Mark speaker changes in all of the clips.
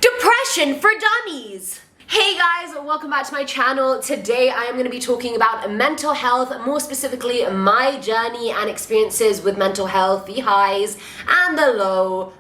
Speaker 1: Depression for Dummies! Hey guys, welcome back to my channel. Today I am going to be talking about mental health, more specifically my journey and experiences with mental health, the highs and the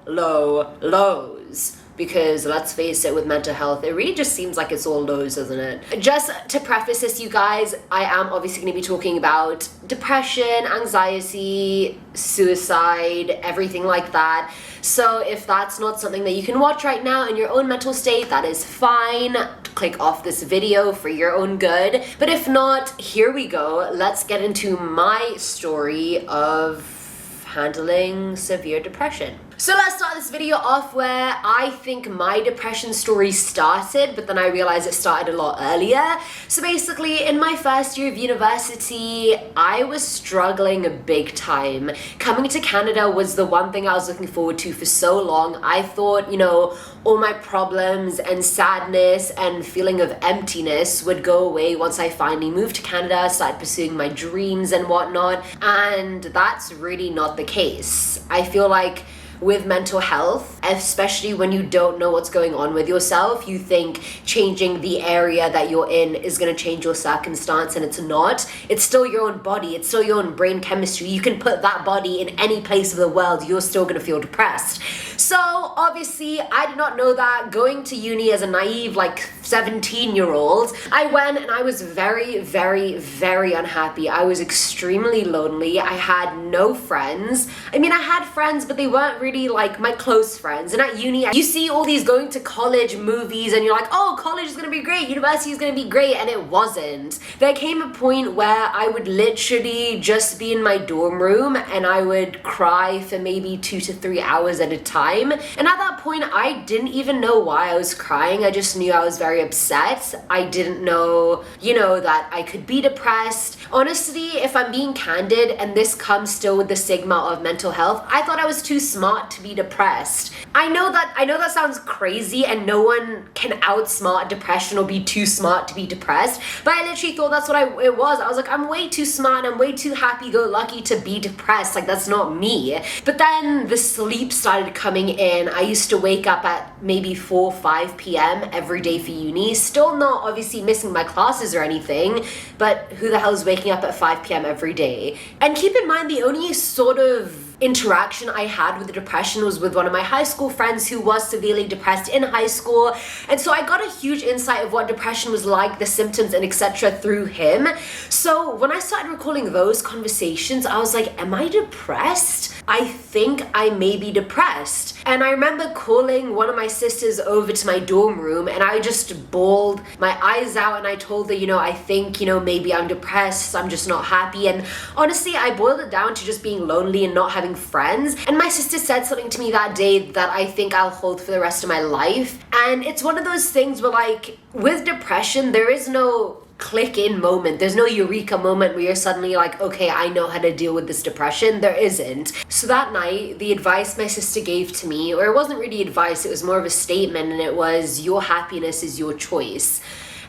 Speaker 1: lows. Because let's face it, with mental health, it really just seems like it's all lows, doesn't it? Just to preface this, you guys, I am obviously going to be talking about depression, anxiety, suicide, everything like that. So if that's not something that you can watch right now in your own mental state, that is fine. Click off this video for your own good. But if not, here we go. Let's get into my story of handling severe depression. So let's start this video off where I think my depression story started, but then I realized it started a lot earlier. So basically, in my first year of university, I was struggling big time. Coming to Canada was the one thing I was looking forward to for so long. I thought, you know, all my problems and sadness and feeling of emptiness would go away once I finally moved to Canada, started pursuing my dreams and whatnot. And that's really not the case. I feel like with mental health, especially when you don't know what's going on with yourself, you think changing the area that you're in is going to change your circumstance, and it's not. It's still your own body, it's still your own brain chemistry. You can put that body in any place of the world, you're still going to feel depressed. So obviously I did not know that. Going to uni as a naive, like 17-year-old, I went and I was very, very, very unhappy. I was extremely lonely. I had no friends. I mean, I had friends, but they weren't really like my close friends. And at uni, you see all these going to college movies and you're like, oh, college is gonna be great, university is gonna be great, and it wasn't. There came a point where I would literally just be in my dorm room and I would cry for maybe 2 to 3 hours at a time. And at that point, I didn't even know why I was crying. I just knew I was very upset. I didn't know, you know, that I could be depressed. Honestly, if I'm being candid, and this comes still with the stigma of mental health, I thought I was too smart to be depressed. I know that sounds crazy and no one can outsmart depression or be too smart to be depressed, but I literally thought that's what it was. I was like, I'm way too smart and I'm way too happy-go-lucky to be depressed. Like, that's not me. But then the sleep started coming in. I used to wake up at maybe 4, 5 p.m. every day for uni. Still not obviously missing my classes or anything, but who the hell is waking up at 5 p.m. every day? And keep in mind, the only sort of interaction I had with the depression was with one of my high school friends who was severely depressed in high school, and so I got a huge insight of what depression was like, the symptoms and etc. through him. So when I started recalling those conversations, I was like, am I depressed? I think I may be depressed. And I remember calling one of my sisters over to my dorm room and I just bawled my eyes out and I told her, you know, I think, you know, maybe I'm depressed, I'm just not happy. And honestly, I boiled it down to just being lonely and not having friends. And my sister said something to me that day that I think I'll hold for the rest of my life. And it's one of those things where, like, with depression, there is no click in moment. There's no eureka moment where you're suddenly like, okay, I know how to deal with this depression. There isn't. So that night, the advice my sister gave to me, or it wasn't really advice, it was more of a statement, and it was, your happiness is your choice.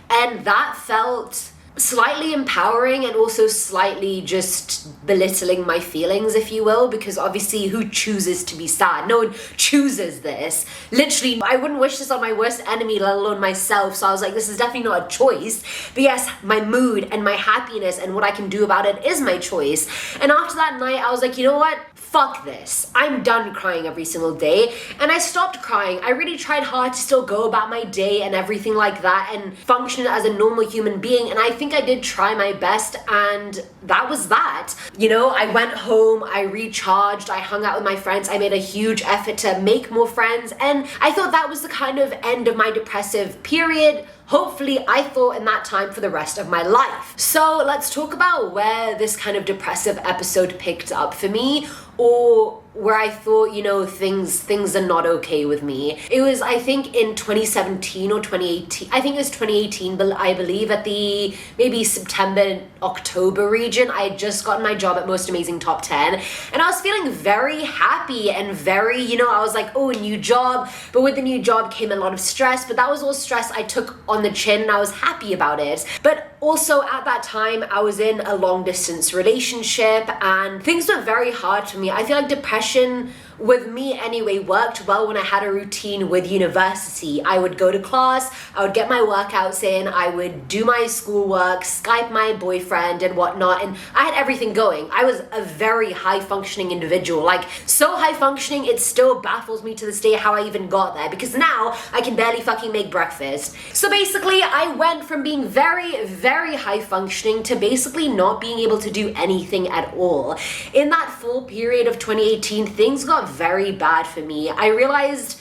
Speaker 1: And that felt slightly empowering and also slightly just belittling my feelings, if you will, because obviously who chooses to be sad? No one chooses this. Literally, I wouldn't wish this on my worst enemy, let alone myself. So I was like, this is definitely not a choice. But yes, my mood and my happiness and what I can do about it is my choice. And after that night, I was like, you know what? Fuck this. I'm done crying every single day. And I stopped crying. I really tried hard to still go about my day and everything like that and function as a normal human being. And I think I did try my best, and that was that. You know, I went home, I recharged, I hung out with my friends, I made a huge effort to make more friends, and I thought that was the kind of end of my depressive period. Hopefully, I thought in that time for the rest of my life. So let's talk about where this kind of depressive episode picked up for me, or where I thought, you know, things are not okay with me. It was, I think, in 2017 or 2018. I think it was 2018, but I believe at the maybe September, October region, I had just gotten my job at Most Amazing Top 10, and I was feeling very happy and very, you know, I was like, oh, a new job. But with the new job came a lot of stress, but that was all stress I took on the chin and I was happy about it. But also at that time, I was in a long distance relationship and things were very hard for me. I feel like depression with me anyway, worked well when I had a routine with university. I would go to class, I would get my workouts in, I would do my schoolwork, Skype my boyfriend and whatnot, and I had everything going. I was a very high functioning individual, like so high functioning it still baffles me to this day how I even got there, because now I can barely fucking make breakfast. So basically I went from being very, very high functioning to basically not being able to do anything at all. In that full period of 2018, things got very bad for me. I realized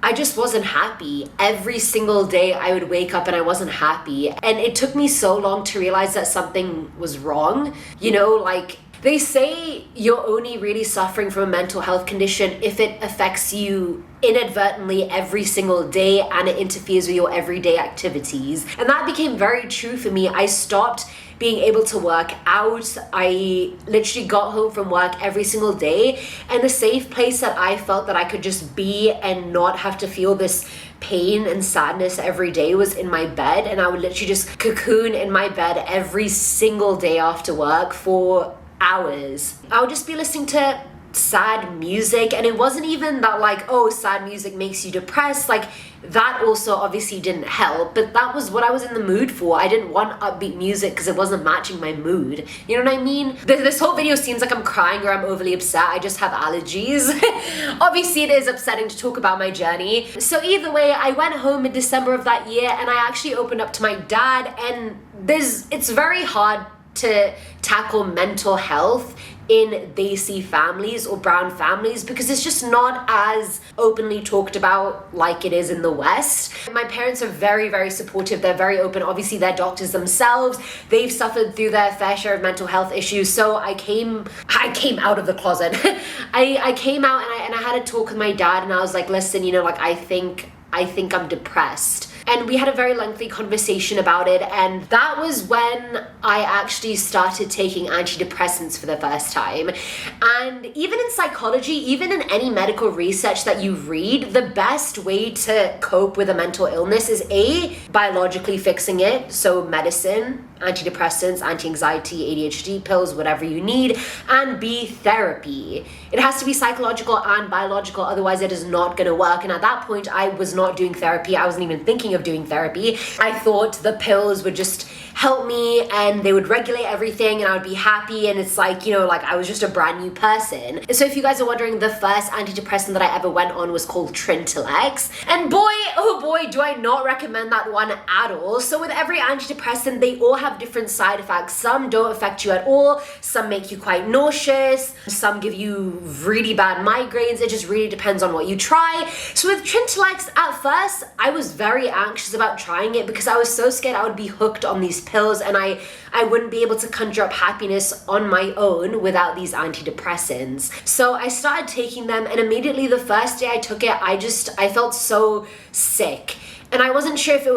Speaker 1: I just wasn't happy. Every single day I would wake up and I wasn't happy. And it took me so long to realize that something was wrong. You know, like they say you're only really suffering from a mental health condition if it affects you inadvertently every single day and it interferes with your everyday activities. And that became very true for me. I stopped being able to work out. I literally got home from work every single day, and the safe place that I felt that I could just be and not have to feel this pain and sadness every day was in my bed. And I would literally just cocoon in my bed every single day after work for hours. I would just be listening to sad music, and it wasn't even that like, oh, sad music makes you depressed. Like that also obviously didn't help, but that was what I was in the mood for. I didn't want upbeat music because it wasn't matching my mood. You know what I mean? This whole video seems like I'm crying or I'm overly upset. I just have allergies. Obviously it is upsetting to talk about my journey. So either way, I went home in December of that year and I actually opened up to my dad, and it's very hard to tackle mental health in Desi families or brown families because it's just not as openly talked about like it is in the West. My parents are very, very supportive. They're very open. Obviously, they're doctors themselves. They've suffered through their fair share of mental health issues. So I came out of the closet. I came out and I had a talk with my dad, and I was like, listen, you know, like I think I'm depressed. And we had a very lengthy conversation about it, and that was when I actually started taking antidepressants for the first time. And even in psychology, even in any medical research that you read, the best way to cope with a mental illness is A, biologically fixing it, so medicine, antidepressants, anti-anxiety, ADHD pills, whatever you need, and B, therapy. It has to be psychological and biological, otherwise it is not going to work. And at that point, I was not doing therapy. I wasn't even thinking of doing therapy. I thought the pills would just help me and they would regulate everything and I would be happy, and it's like, you know, like I was just a brand new person. So if you guys are wondering, the first antidepressant that I ever went on was called Trintellix, and boy, oh boy, do I not recommend that one at all. So with every antidepressant, they all have different side effects. Some don't affect you at all, some make you quite nauseous, some give you really bad migraines. It just really depends on what you try. So with Trintellix, at first I was very anxious about trying it because I was so scared I would be hooked on these pills and I wouldn't be able to conjure up happiness on my own without these antidepressants. So I started taking them, and immediately the first day I took it, I felt so sick. And I wasn't sure if it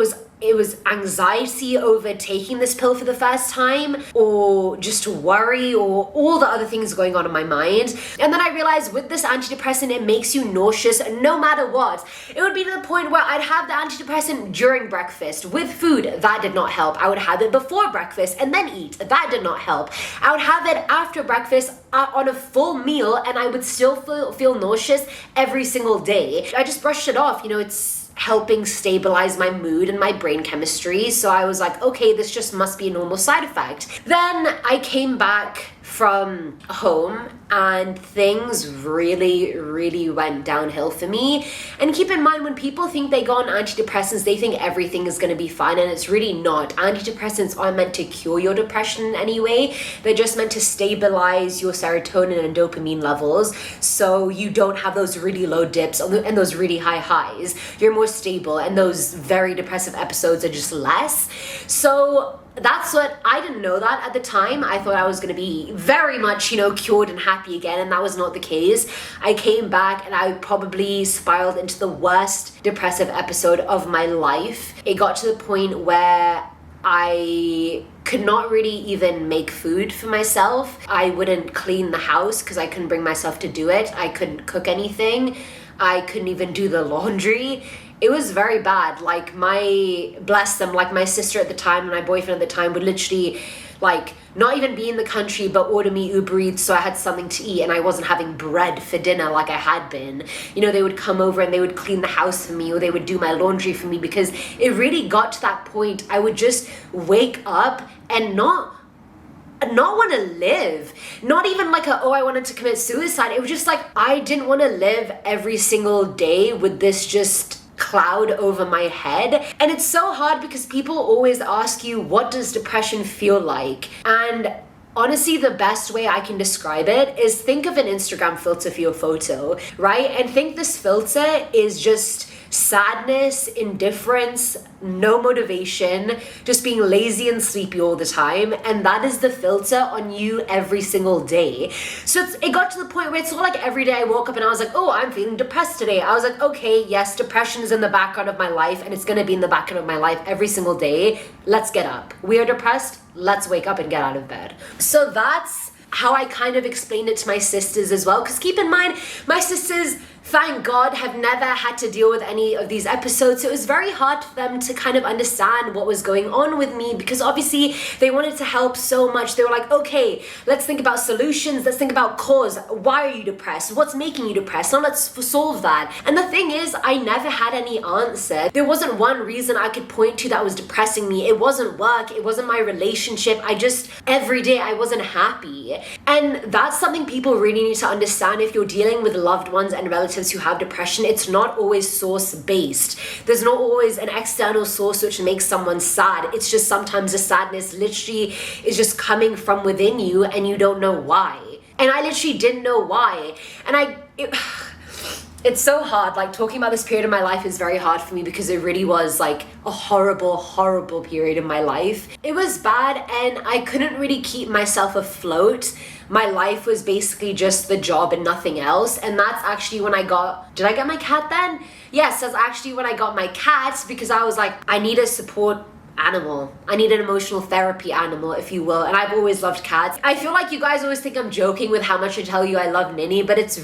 Speaker 1: was anxiety over taking this pill for the first time, or just worry, or all the other things going on in my mind. And then I realized with this antidepressant, it makes you nauseous no matter what. It would be to the point where I'd have the antidepressant during breakfast with food. That did not help. I would have it before breakfast and then eat. That did not help. I would have it after breakfast on a full meal, and I would still feel nauseous every single day. I just brushed it off. You know, it's helping stabilize my mood and my brain chemistry. So I was like, okay, this just must be a normal side effect. Then I came back from home and things really, really went downhill for me. And keep in mind, when people think they go on antidepressants, they think everything is going to be fine, and it's really not. Antidepressants aren't meant to cure your depression in any way. They're just meant to stabilize your serotonin and dopamine levels so you don't have those really low dips and those really high highs. You're more stable, and those very depressive episodes are just less. So that's what I didn't know that at the time. I thought I was going to be very much, you know, cured and happy again, and that was not the case. I came back and I probably spiraled into the worst depressive episode of my life. It got to the point where I could not really even make food for myself. I wouldn't clean the house because I couldn't bring myself to do it. I couldn't cook anything. I couldn't even do the laundry. It was very bad. Like bless them, like my sister at the time and my boyfriend at the time would literally like not even be in the country but order me Uber Eats so I had something to eat and I wasn't having bread for dinner like I had been. You know, they would come over and they would clean the house for me, or they would do my laundry for me, because it really got to that point. I would just wake up and not want to live. Not even like I wanted to commit suicide. It was just like I didn't want to live every single day with this just cloud over my head. And it's so hard because people always ask you, what does depression feel like? And honestly, the best way I can describe it is think of an Instagram filter for your photo, right? And think this filter is just sadness, indifference, no motivation, just being lazy and sleepy all the time. And that is the filter on you every single day. So it got to the point where it's not like every day I woke up and I was like, oh, I'm feeling depressed today. I was like, okay, yes, depression is in the background of my life and it's gonna be in the background of my life every single day. Let's get up. We are depressed. Let's wake up and get out of bed. So that's how I kind of explained it to my sisters as well. Because keep in mind, my sisters, thank God, have never had to deal with any of these episodes. So it was very hard for them to kind of understand what was going on with me, because obviously they wanted to help so much. They were like, okay, let's think about solutions. Let's think about cause. Why are you depressed? What's making you depressed? Now let's solve that. And the thing is, I never had any answer. There wasn't one reason I could point to that was depressing me. It wasn't work. It wasn't my relationship. Every day I wasn't happy. And that's something people really need to understand. If you're dealing with loved ones and relatives who have depression, it's not always source based. There's not always an external source which makes someone sad. It's just sometimes the sadness literally is just coming from within you and you don't know why. And I literally didn't know why. And it's so hard. Like, talking about this period of my life is very hard for me because it really was like a horrible, horrible period in my life. It was bad and I couldn't really keep myself afloat. My life was basically just the job and nothing else. And that's actually when did I get my cat then? Yes, that's actually when I got my cat, because I was like, I need a support animal. I need an emotional therapy animal, if you will. And I've always loved cats. I feel like you guys always think I'm joking with how much I tell you I love Ninny, but it's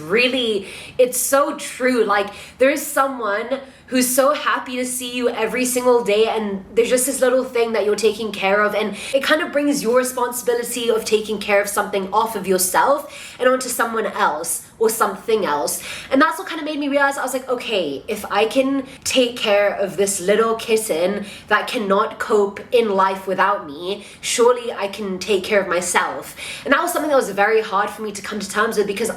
Speaker 1: so true. Like, there's someone who's so happy to see you every single day, and there's just this little thing that you're taking care of, and it kind of brings your responsibility of taking care of something off of yourself and onto someone else or something else. And that's what kind of made me realize, I was like, okay, if I can take care of this little kitten that cannot cope in life without me, surely I can take care of myself. And that was something that was very hard for me to come to terms with, because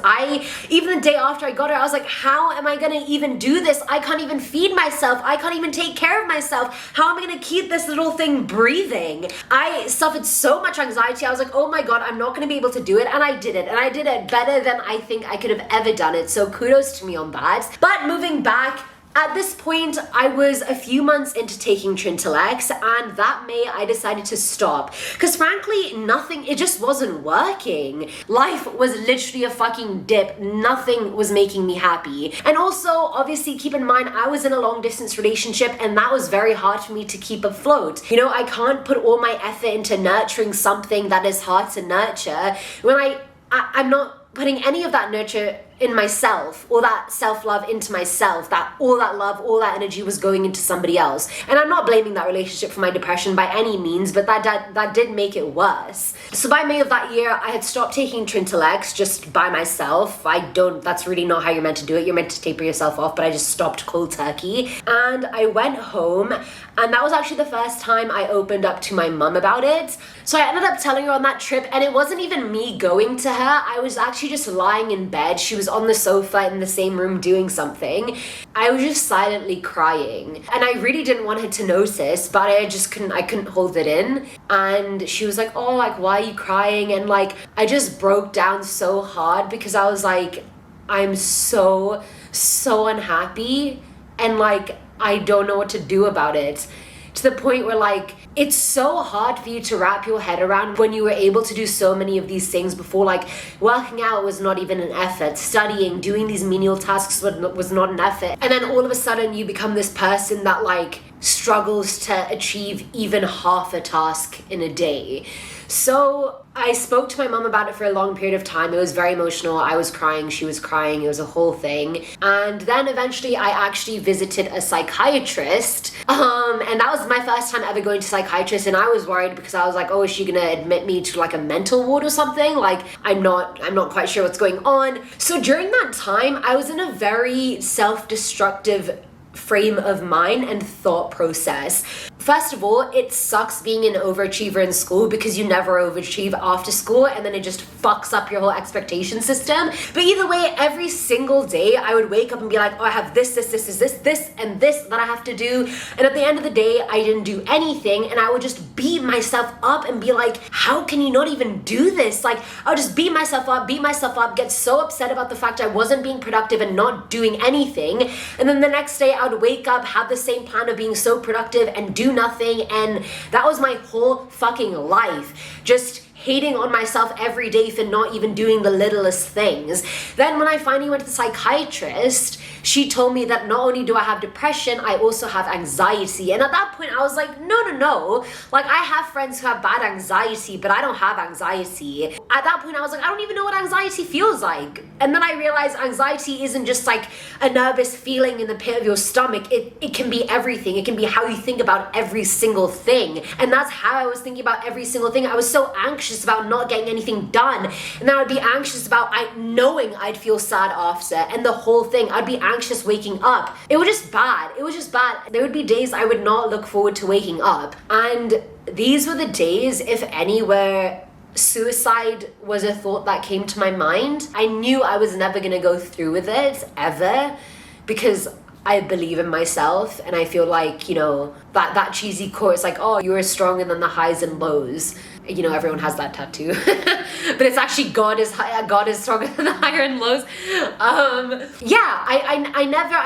Speaker 1: even the day after I got her, I was like, how am I gonna even do this? I can't even feed myself. I can't even take care of myself. How am I gonna keep this little thing breathing? I suffered so much anxiety. I was like, oh my God, I'm not gonna be able to do it. And I did it. And I did it better than I think I could have ever done it. So kudos to me on that. But moving back, at this point, I was a few months into taking Trintellix, and that May I decided to stop. Because frankly, it just wasn't working. Life was literally a fucking dip. Nothing was making me happy. And also, obviously, keep in mind, I was in a long distance relationship, and that was very hard for me to keep afloat. You know, I can't put all my effort into nurturing something that is hard to nurture when I'm not putting any of that nurture in myself, or that self-love into myself, that all that love, all that energy was going into somebody else. And I'm not blaming that relationship for my depression by any means, but that did make it worse. So by May of that year, I had stopped taking Trintellix just by myself. That's really not how you're meant to do it. You're meant to taper yourself off, but I just stopped cold turkey. And I went home, and that was actually the first time I opened up to my mum about it. So I ended up telling her on that trip, and it wasn't even me going to her. I was actually just lying in bed. She was on the sofa in the same room doing something. I was just silently crying, and I really didn't want her to notice, but I couldn't hold it in. And she was like, oh, like, why are you crying? And like, I just broke down so hard, because I was like, I'm so unhappy, and like, I don't know what to do about it. To the point where like, it's so hard for you to wrap your head around when you were able to do so many of these things before. Like, working out was not even an effort. Studying, doing these menial tasks was not an effort. And then all of a sudden you become this person that like struggles to achieve even half a task in a day. So I spoke to my mom about it for a long period of time. It was very emotional. I was crying, she was crying, it was a whole thing. And then eventually I actually visited a psychiatrist. And that was my first time ever going to psychiatrist, and I was worried because I was like, oh, is she gonna admit me to like a mental ward or something? Like, I'm not quite sure what's going on. So during that time, I was in a very self-destructive frame of mind and thought process. First of all, it sucks being an overachiever in school because you never overachieve after school, and then it just fucks up your whole expectation system. But either way, every single day I would wake up and be like, oh, I have this, and this that I have to do. And at the end of the day, I didn't do anything, and I would just beat myself up and be like, how can you not even do this? Like, I would just beat myself up, get so upset about the fact I wasn't being productive and not doing anything. And then the next day I would wake up, have the same plan of being so productive and do nothing, and that was my whole fucking life. Just hating on myself every day for not even doing the littlest things. Then when I finally went to the psychiatrist, she told me that not only do I have depression, I also have anxiety. And at that point I was like, no. Like, I have friends who have bad anxiety, but I don't have anxiety. At that point I was like, I don't even know what anxiety feels like. And then I realized anxiety isn't just like a nervous feeling in the pit of your stomach. It can be everything. It can be how you think about every single thing. And that's how I was thinking about every single thing. I was so anxious about not getting anything done, and then I'd be anxious about knowing I'd feel sad after, and the whole thing. I'd be anxious waking up. It was just bad. There would be days I would not look forward to waking up, and these were the days, if any, where suicide was a thought that came to my mind. I knew I was never gonna go through with it ever, because I believe in myself, and I feel like, you know, that cheesy quote is like, oh, you are stronger than the highs and lows. You know, everyone has that tattoo. But it's actually God is stronger than the higher and lows. I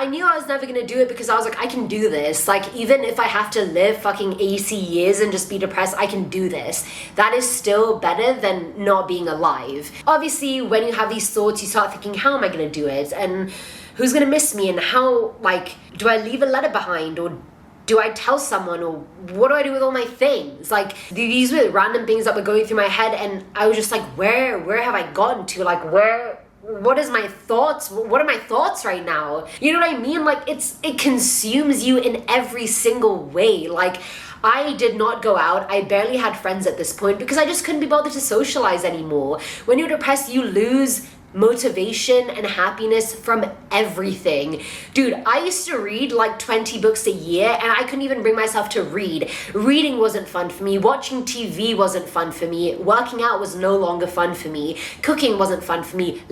Speaker 1: knew I was never gonna do it because I was like, I can do this. Like, even if I have to live fucking 80 years and just be depressed, I can do this. That is still better than not being alive. Obviously, when you have these thoughts, you start thinking, how am I gonna do it? And who's gonna miss me? And how, like, do I leave a letter behind? Or do I tell someone? Or what do I do with all my things? Like, these were random things that were going through my head, and I was just like, where have I gotten to? Like, what is my thoughts? What are my thoughts right now? You know what I mean? Like, it consumes you in every single way. Like, I did not go out. I barely had friends at this point because I just couldn't be bothered to socialize anymore. When you're depressed, you lose motivation and happiness from everything. Dude, I used to read like 20 books a year, and I couldn't even bring myself to read. Reading wasn't fun for me. Watching TV wasn't fun for me. Working out was no longer fun for me. Cooking wasn't fun for me.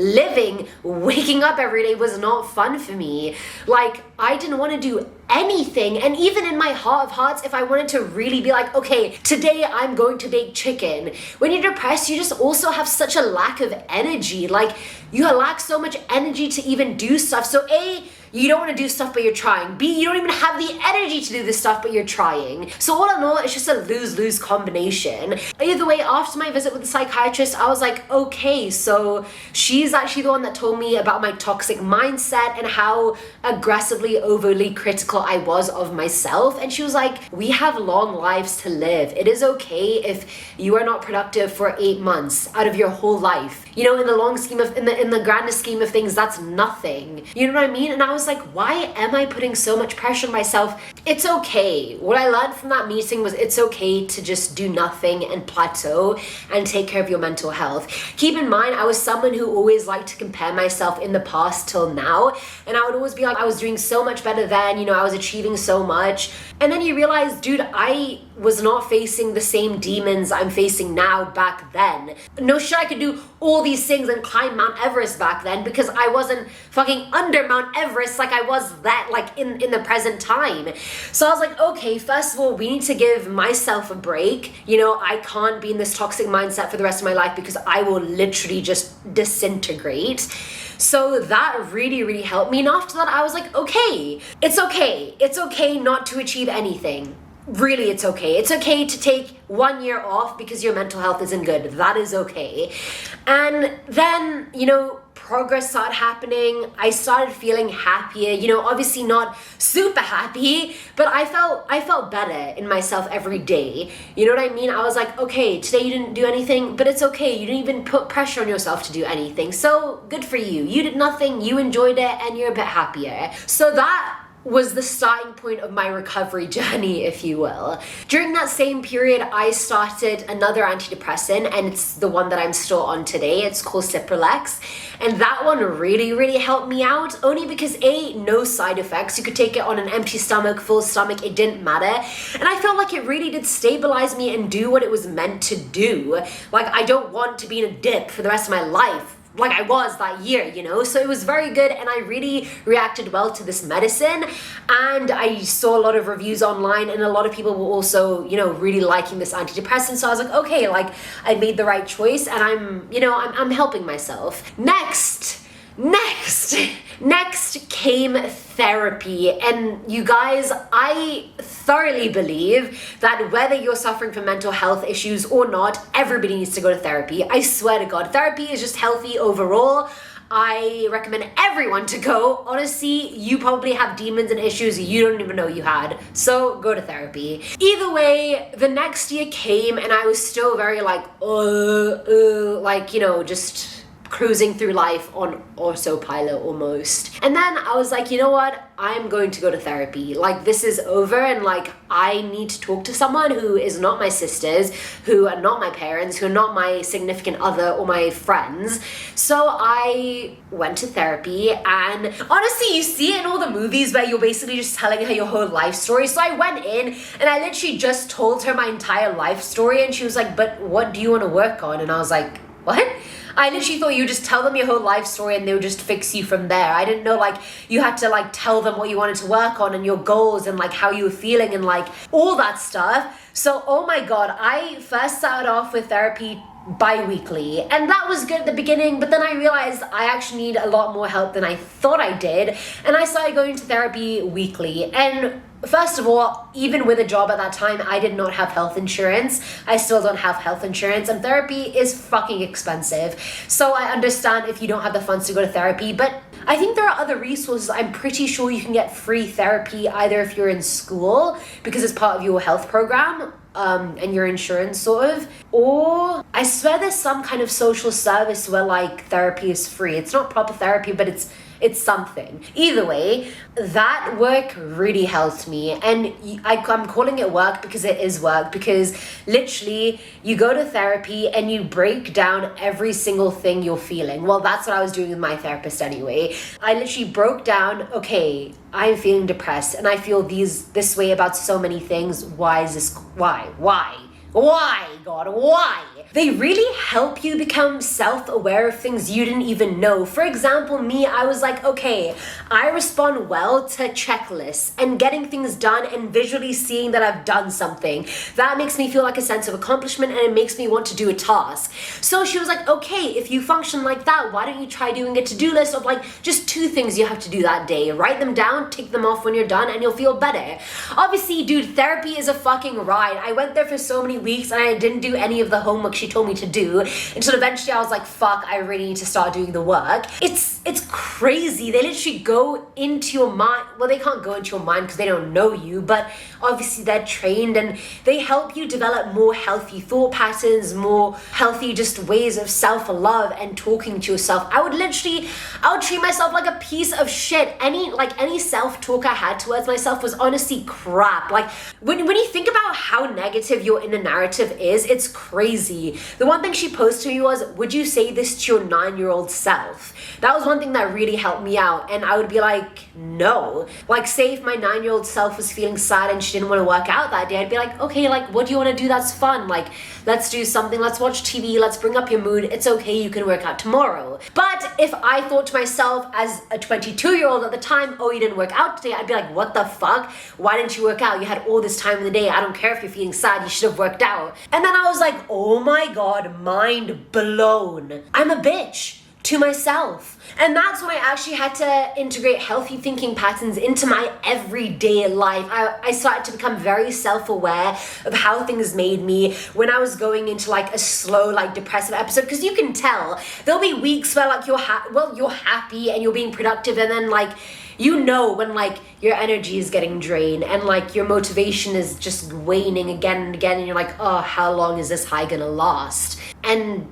Speaker 1: Waking up every day was not fun for me. Like, I didn't want to do anything. And even in my heart of hearts, if I wanted to really be like, okay, today I'm going to bake chicken. When you're depressed, you just also have such a lack of energy. Like, you lack so much energy to even do stuff. So A, you don't want to do stuff, but you're trying. B, you don't even have the energy to do this stuff, but you're trying. So all in all, it's just a lose-lose combination. Either way, after my visit with the psychiatrist, I was like, okay, so she's actually the one that told me about my toxic mindset and how aggressively, overly critical I was of myself. And she was like, we have long lives to live. It is okay if you are not productive for 8 months out of your whole life. You know, in the long scheme of, in the grandest scheme of things, that's nothing. You know what I mean? And I was like, why am I putting so much pressure on myself? It's okay. What I learned from that meeting was it's okay to just do nothing and plateau and take care of your mental health. Keep in mind, I was someone who always liked to compare myself in the past till now, and I would always be like, I was doing so much better then, you know, I was achieving so much. And then you realize, dude, I was not facing the same demons I'm facing now back then. No shit, I could do all these things and climb Mount Everest back then because I wasn't fucking under Mount Everest like I was that, like, in the present time. So I was like, okay, first of all, we need to give myself a break. You know, I can't be in this toxic mindset for the rest of my life because I will literally just disintegrate. So that really, really helped me. And after that, I was like, okay, it's okay. It's okay not to achieve anything. Really, it's okay. It's okay to take 1 year off because your mental health isn't good. That is okay. And then, you know, progress started happening. I started feeling happier, you know, obviously not super happy, but I felt better in myself every day. You know what I mean? I was like, okay, today you didn't do anything, but it's okay. You didn't even put pressure on yourself to do anything. So good for you. You did nothing, you enjoyed it, and you're a bit happier. So that was the starting point of my recovery journey, if you will. During that same period, I started another antidepressant, and it's the one that I'm still on today. It's called Cipralex, and that one really helped me out, only because no side effects. You could take it on an empty stomach, full stomach, it didn't matter. And I felt like it really did stabilize me and do what it was meant to do. Like, I don't want to be in a dip for the rest of my life, like I was that year, you know? So it was very good, and I really reacted well to this medicine. And I saw a lot of reviews online, and a lot of people were also, you know, really liking this antidepressant. So I was like, okay, like I made the right choice, and I'm helping myself. Next came therapy. And you guys, I thoroughly believe that whether you're suffering from mental health issues or not, everybody needs to go to therapy. I swear to God, therapy is just healthy overall. I recommend everyone to go. Honestly, you probably have demons and issues you don't even know you had. So go to therapy. Either way, the next year came, and I was still very like, like, you know, just cruising through life on autopilot almost. And then I was like, you know what? I'm going to go to therapy. Like, this is over, and like I need to talk to someone who is not my sisters, who are not my parents, who are not my significant other or my friends. So I went to therapy, and honestly, you see it in all the movies where you're basically just telling her your whole life story. So I went in and I literally just told her my entire life story, and she was like, but what do you want to work on? And I was like, what? I literally thought you would just tell them your whole life story and they would just fix you from there. I didn't know like you had to like tell them what you wanted to work on and your goals and like how you were feeling and like all that stuff. So, oh my God, I first started off with therapy bi-weekly, and that was good at the beginning, but then I realized I actually need a lot more help than I thought I did, and I started going to therapy weekly. And first of all, even with a job at that time, I did not have health insurance. I still don't have health insurance, and therapy is fucking expensive. So I understand if you don't have the funds to go to therapy, but I think there are other resources. I'm pretty sure you can get free therapy either if you're in school because it's part of your health program, and your insurance sort of, or I swear there's some kind of social service where like therapy is free. It's not proper therapy, but it's something. Either way, that work really helped me, and I'm calling it work because it is work, because literally you go to therapy and you break down every single thing you're feeling. Well, that's what I was doing with my therapist anyway. I literally broke down, okay, I'm feeling depressed and I feel this way about so many things. Why is this? Why, God, why? They really help you become self-aware of things you didn't even know. For example, me, I was like, okay, I respond well to checklists and getting things done and visually seeing that I've done something. That makes me feel like a sense of accomplishment, and it makes me want to do a task. So she was like, okay, if you function like that, why don't you try doing a to-do list of like just 2 things you have to do that day. Write them down, tick them off when you're done, and you'll feel better. Obviously, dude, therapy is a fucking ride. I went there for so many weeks and I didn't do any of the homework she told me to do until eventually I was like, fuck, I really need to start doing the work. It's crazy. They literally go into your mind. Well, they can't go into your mind because they don't know you, but obviously they're trained and they help you develop more healthy thought patterns, more healthy just ways of self-love and talking to yourself. I would treat myself like a piece of shit. Any self-talk I had towards myself was honestly crap. Like when you think about how negative your inner narrative is, it's crazy. The one thing she posed to me was, would you say this to your 9-year-old self? That was one thing that really helped me out, and I would be like, no. Like, say if my 9-year-old self was feeling sad and she didn't want to work out that day, I'd be like, okay, like, what do you want to do that's fun? Like, let's do something, let's watch TV, let's bring up your mood, it's okay, you can work out tomorrow. But if I thought to myself as a 22-year-old at the time, oh, you didn't work out today, I'd be like, what the fuck? Why didn't you work out? You had all this time in the day. I don't care if you're feeling sad, you should have worked out. And then I was like, oh my God, mind blown. I'm a bitch. to myself. And that's when I actually had to integrate healthy thinking patterns into my everyday life. I started to become very self-aware of how things made me when I was going into like a slow, like depressive episode. Because you can tell there'll be weeks where like you're happy and you're being productive, and then like you know when like your energy is getting drained and like your motivation is just waning again and again, and you're like, oh, how long is this high gonna last? And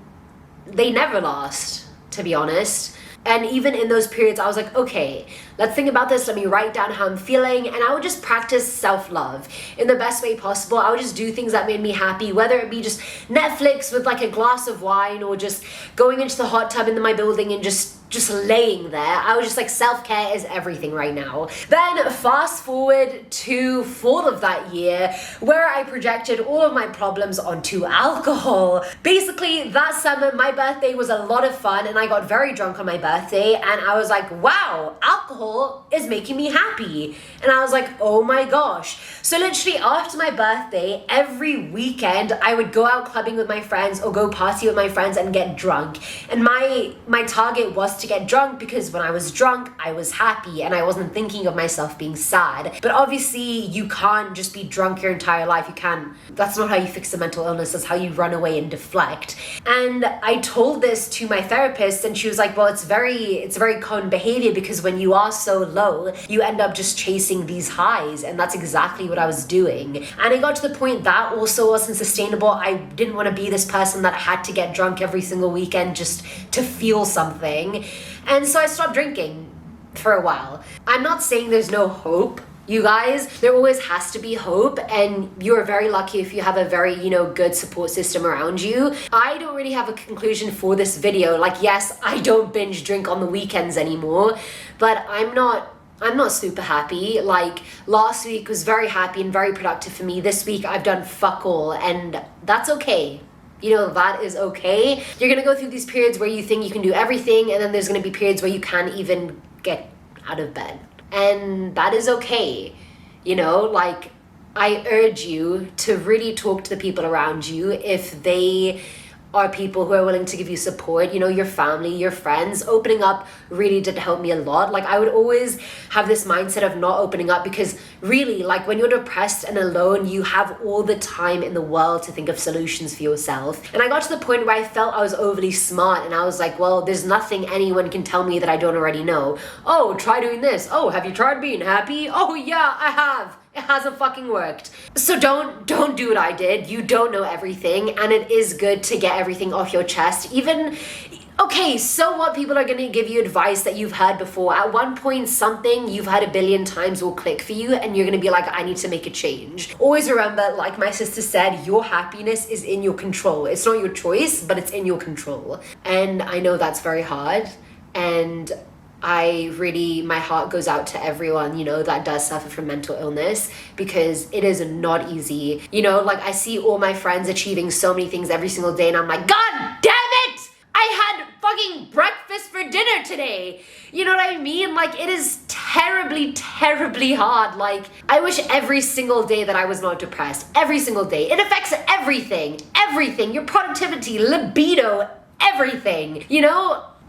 Speaker 1: they never last, to be honest. And even in those periods, I was like, okay, let's think about this. Let me write down how I'm feeling. And I would just practice self-love in the best way possible. I would just do things that made me happy, whether it be just Netflix with like a glass of wine, or just going into the hot tub in my building and just laying there. I was just like, self-care is everything right now. Then fast forward to fall of that year, where I projected all of my problems onto alcohol. Basically, that summer, my birthday was a lot of fun, and I got very drunk on my birthday, and I was like, wow, alcohol is making me happy. And I was like, oh my gosh. So literally after my birthday, every weekend, I would go out clubbing with my friends or go party with my friends and get drunk. And my target was to get drunk, because when I was drunk, I was happy and I wasn't thinking of myself being sad. But obviously, you can't just be drunk your entire life. You can't. That's not how you fix a mental illness. That's how you run away and deflect. And I told this to my therapist, and she was like, well, it's very common behavior, because when you are so low, you end up just chasing these highs. And that's exactly what I was doing. And it got to the point that also wasn't sustainable. I didn't want to be this person that had to get drunk every single weekend just to feel something. And so I stopped drinking for a while. I'm not saying there's no hope, you guys. There always has to be hope, and you're very lucky if you have a very, good support system around you. I don't really have a conclusion for this video. Like, yes, I don't binge drink on the weekends anymore, but I'm not super happy. Like, last week was very happy and very productive for me. This week I've done fuck all, and that's okay. That is okay. You're gonna go through these periods where you think you can do everything, and then there's gonna be periods where you can't even get out of bed. And that is okay. Like, I urge you to really talk to the people around you if they are people who are willing to give you support, your family, your friends. Opening up really did help me a lot. Like, I would always have this mindset of not opening up, because really, like, when you're depressed and alone, you have all the time in the world to think of solutions for yourself. And I got to the point where I felt I was overly smart, and I was like, well, there's nothing anyone can tell me that I don't already know. Oh, try doing this. Oh, have you tried being happy? Oh yeah, I have. It hasn't fucking worked. So don't do what I did. You don't know everything, and it is good to get everything off your chest. Okay, so what? People are gonna give you advice that you've heard before. At one point, something you've heard a billion times will click for you, and you're gonna be like, I need to make a change. Always remember, like my sister said, your happiness is in your control. It's not your choice, but it's in your control. And I know that's very hard, and my heart goes out to everyone, that does suffer from mental illness, because it is not easy. Like, I see all my friends achieving so many things every single day, and I'm like, God damn it! I had fucking breakfast for dinner today. You know what I mean? Like, it is terribly, terribly hard. Like, I wish every single day that I was not depressed. Every single day. It affects everything. Everything. Your productivity, libido, everything.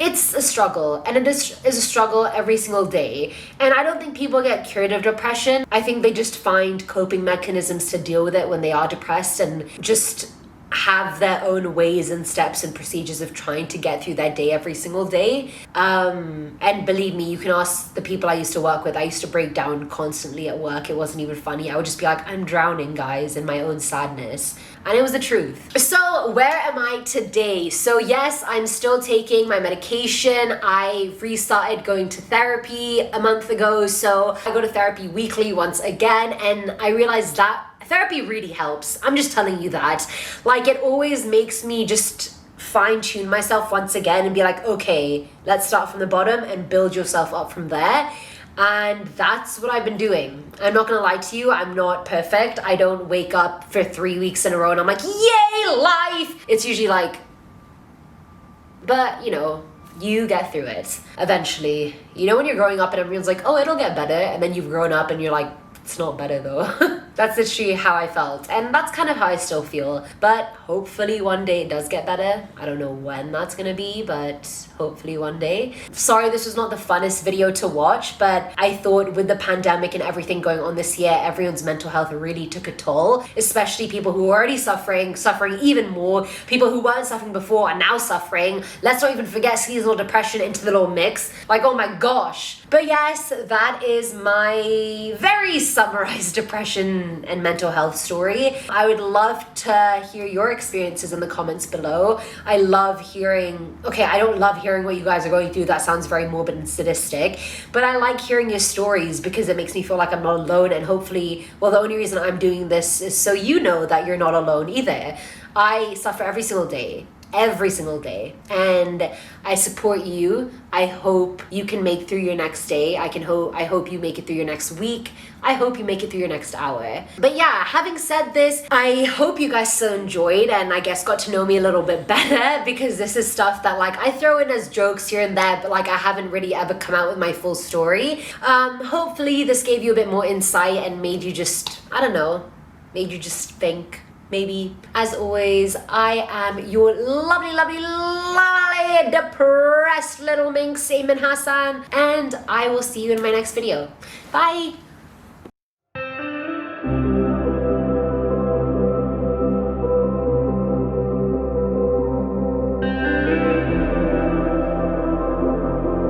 Speaker 1: It's a struggle, and it is a struggle every single day. And I don't think people get cured of depression. I think they just find coping mechanisms to deal with it when they are depressed, and just have their own ways and steps and procedures of trying to get through their day every single day. And believe me, you can ask the people I used to work with. I used to break down constantly at work. It wasn't even funny. I would just be like, I'm drowning, guys, in my own sadness. And it was the truth. So where am I today? So yes, I'm still taking my medication. I restarted going to therapy a month ago. So I go to therapy weekly once again, and I realized that therapy really helps. I'm just telling you that. Like, it always makes me just fine-tune myself once again and be like, okay, let's start from the bottom and build yourself up from there. And that's what I've been doing. I'm not gonna lie to you, I'm not perfect. I don't wake up for 3 weeks in a row and I'm like, yay, life! It's usually like, but you get through it eventually. When you're growing up and everyone's like, oh, it'll get better, and then you've grown up and you're like, it's not better though. That's literally how I felt, and that's kind of how I still feel. But hopefully one day it does get better. I don't know when that's gonna be, but hopefully one day. Sorry this was not the funnest video to watch, but I thought with the pandemic and everything going on this year, everyone's mental health really took a toll, especially people who are already suffering even more. People who weren't suffering before are now suffering. Let's not even forget seasonal depression into the little mix. Like, oh my gosh. But yes, that is my very summarized depression and mental health story. I would love to hear your experiences in the comments below. I love hearing, okay, I don't love hearing what you guys are going through. That sounds very morbid and sadistic, but I like hearing your stories because it makes me feel like I'm not alone, and hopefully, well, the only reason I'm doing this is so you know that you're not alone either. I suffer every single day, and I support you. I hope you can make through your next day. I hope you make it through your next week. I hope you make it through your next hour. But yeah, having said this, I hope you guys so enjoyed and I guess got to know me a little bit better, because this is stuff that like I throw in as jokes here and there, but like I haven't really ever come out with my full story. Hopefully this gave you a bit more insight and made you just, I don't know, made you just think. Maybe. As always, I am your lovely, depressed little minx, Ayman Hasan, and I will see you in my next video. Bye!